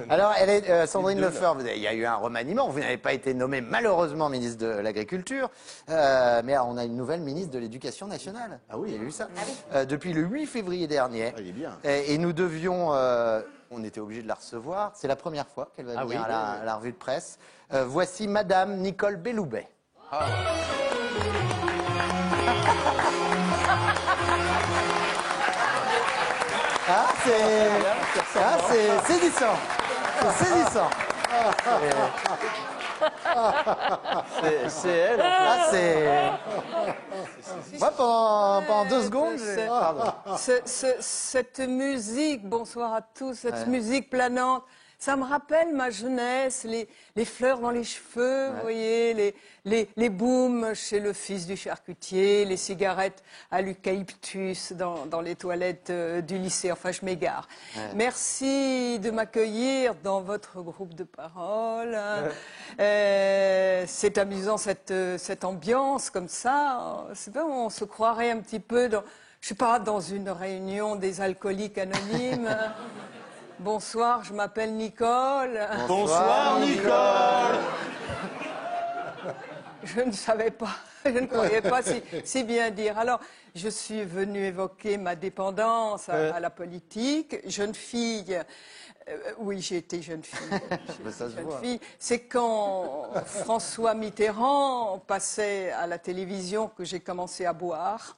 Alors, Sandrine Lefeur, il y a eu un remaniement. Vous n'avez pas été nommée malheureusement ministre de l'Agriculture, mais on a une nouvelle ministre de l'Éducation nationale. Ah oui, il y a eu ça. Ah oui. Depuis le 8 février dernier. Ah, il est bien. Et nous devions, on était obligé de la recevoir. C'est la première fois qu'elle va venir à la revue de presse. Voici Madame Nicole Belloubet. Ah. C'est saisissant. C'est saisissant. C'est elle. Ah, moi, pendant 2 secondes, cette musique, bonsoir à tous, cette musique planante, ça me rappelle ma jeunesse, les fleurs dans les cheveux, vous voyez, les booms chez le fils du charcutier, les cigarettes à l'eucalyptus dans les toilettes du lycée. Enfin, je m'égare. Merci de m'accueillir dans votre groupe de parole. C'est amusant cette ambiance comme ça. C'est pas, on se croirait un petit peu dans, je sais pas, dans une réunion des alcooliques anonymes. Bonsoir, je m'appelle Nicole. Bonsoir, Nicole. Je ne savais pas, je ne croyais pas si bien dire. Alors, je suis venue évoquer ma dépendance à la politique. Jeune fille, oui, j'ai été jeune fille. C'est quand François Mitterrand passait à la télévision que j'ai commencé à boire.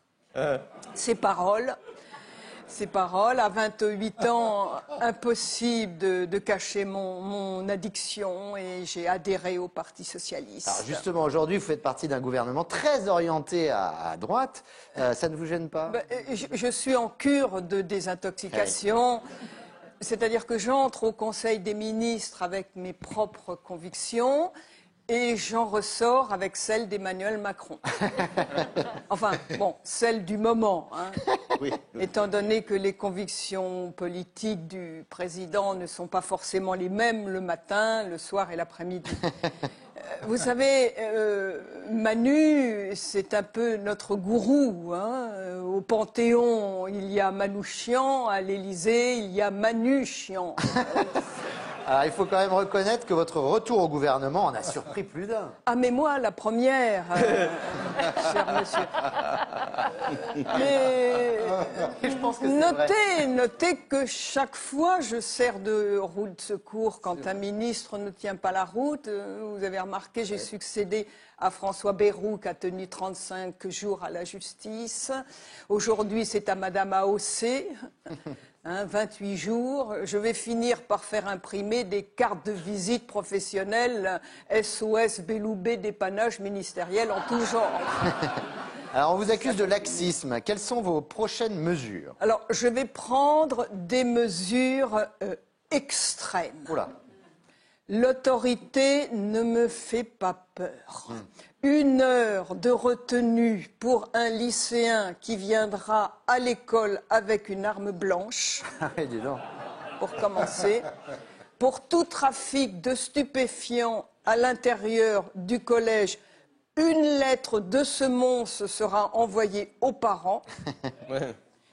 Ses paroles, à 28 ans, impossible de cacher mon addiction et j'ai adhéré au Parti Socialiste. Alors justement, aujourd'hui, vous faites partie d'un gouvernement très orienté à droite. Ça ne vous gêne pas? Je suis en cure de désintoxication. C'est-à-dire que j'entre au Conseil des ministres avec mes propres convictions. Et j'en ressors avec celle d'Emmanuel Macron. Enfin, bon, celle du moment, hein. Oui. Étant donné que les convictions politiques du président ne sont pas forcément les mêmes le matin, le soir et l'après-midi. Vous savez, Manu, c'est un peu notre gourou, hein. Au Panthéon, il y a Manouchian, à l'Élysée, il y a Manuchian. Alors, il faut quand même reconnaître que votre retour au gouvernement en a surpris plus d'un. Ah, mais moi, la première, cher monsieur. Mais je pense que notez que chaque fois, je sers de roue de secours quand un ministre ne tient pas la route. Vous avez remarqué, j'ai succédé à François Bayrou qui a tenu 35 jours à la justice. Aujourd'hui, c'est à Madame AOC. 28 jours, je vais finir par faire imprimer des cartes de visite professionnelles SOS Belloubet dépannage ministériel en tout genre. Alors, on vous accuse de laxisme. Quelles sont vos prochaines mesures? Alors, je vais prendre des mesures extrêmes. Oula. L'autorité ne me fait pas peur. 1 heure de retenue pour un lycéen qui viendra à l'école avec une arme blanche. Dis donc. Pour commencer. Pour tout trafic de stupéfiants à l'intérieur du collège, une lettre de semonce sera envoyée aux parents.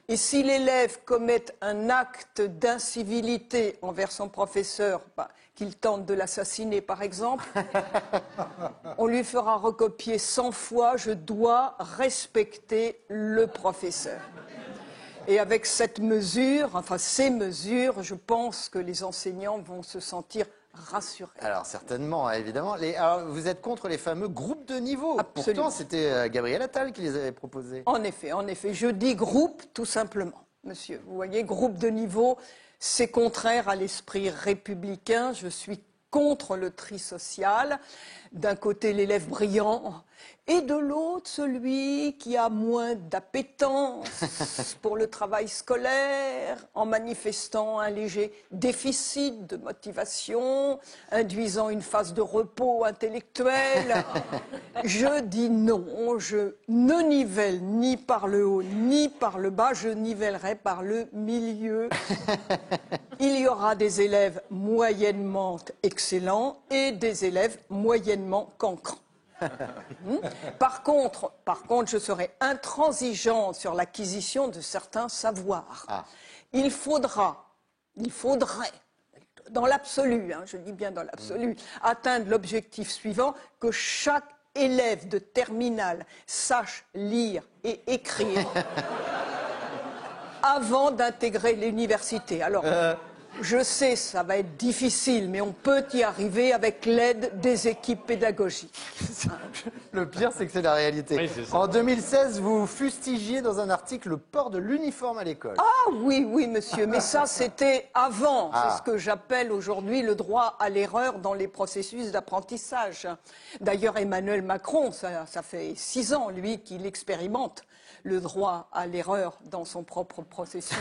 Et si l'élève commet un acte d'incivilité envers son professeur, qu'il tente de l'assassiner par exemple, on lui fera recopier 100 fois « Je dois respecter le professeur ». Et avec cette mesure, enfin ces mesures, je pense que les enseignants vont se sentir rassurés. Alors certainement, évidemment. Alors, vous êtes contre les fameux groupes de niveau. Absolument. Pourtant, c'était Gabriel Attal qui les avait proposés. En effet, je dis groupe tout simplement, monsieur. Vous voyez, groupe de niveau, c'est contraire à l'esprit républicain. Je suis contre le tri social. D'un côté, l'élève brillant, et de l'autre, celui qui a moins d'appétence pour le travail scolaire, en manifestant un léger déficit de motivation, induisant une phase de repos intellectuel. Je dis non, je ne nivelle ni par le haut ni par le bas, je nivellerai par le milieu. Il y aura des élèves moyennement excellents et des élèves moyennement cancrans. Par contre, je serai intransigeant sur l'acquisition de certains savoirs. Il faudrait, dans l'absolu, hein, je dis bien dans l'absolu, atteindre l'objectif suivant, que chaque élève de terminale sache lire et écrire avant d'intégrer l'université. Alors, je sais, ça va être difficile, mais on peut y arriver avec l'aide des équipes pédagogiques. Le pire, c'est que c'est la réalité. Oui, c'est ça. En 2016, vous fustigiez dans un article le port de l'uniforme à l'école. Ah oui, oui, monsieur, mais ça, c'était avant. Ah. C'est ce que j'appelle aujourd'hui le droit à l'erreur dans les processus d'apprentissage. D'ailleurs, Emmanuel Macron, ça fait 6 ans, lui, qu'il expérimente le droit à l'erreur dans son propre processus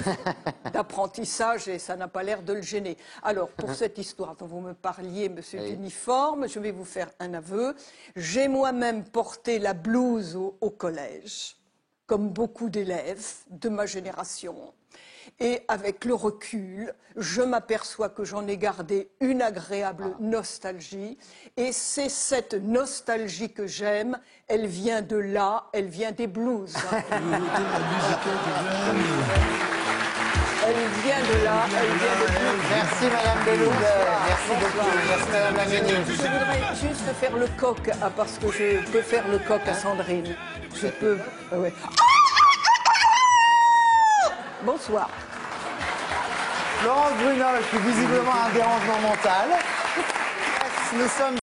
d'apprentissage et ça n'a pas l'air de le gêner. Alors, pour cette histoire dont vous me parliez, monsieur l'uniforme, je vais vous faire un aveu. J'ai moi-même porté la blouse au collège, comme beaucoup d'élèves de ma génération. Et avec le recul, je m'aperçois que j'en ai gardé une agréable nostalgie. Et c'est cette nostalgie que j'aime. Elle vient de là, elle vient des blues. Elle vient de là, elle vient des blues. Merci Madame Beloub. Merci beaucoup. Merci Madame la ministre. Je voudrais juste faire le coq, parce que je peux faire le coq à Sandrine. Je peux... ouais. Bonsoir. Laurence Brunel, qui visiblement a un dérangement mental. Nous sommes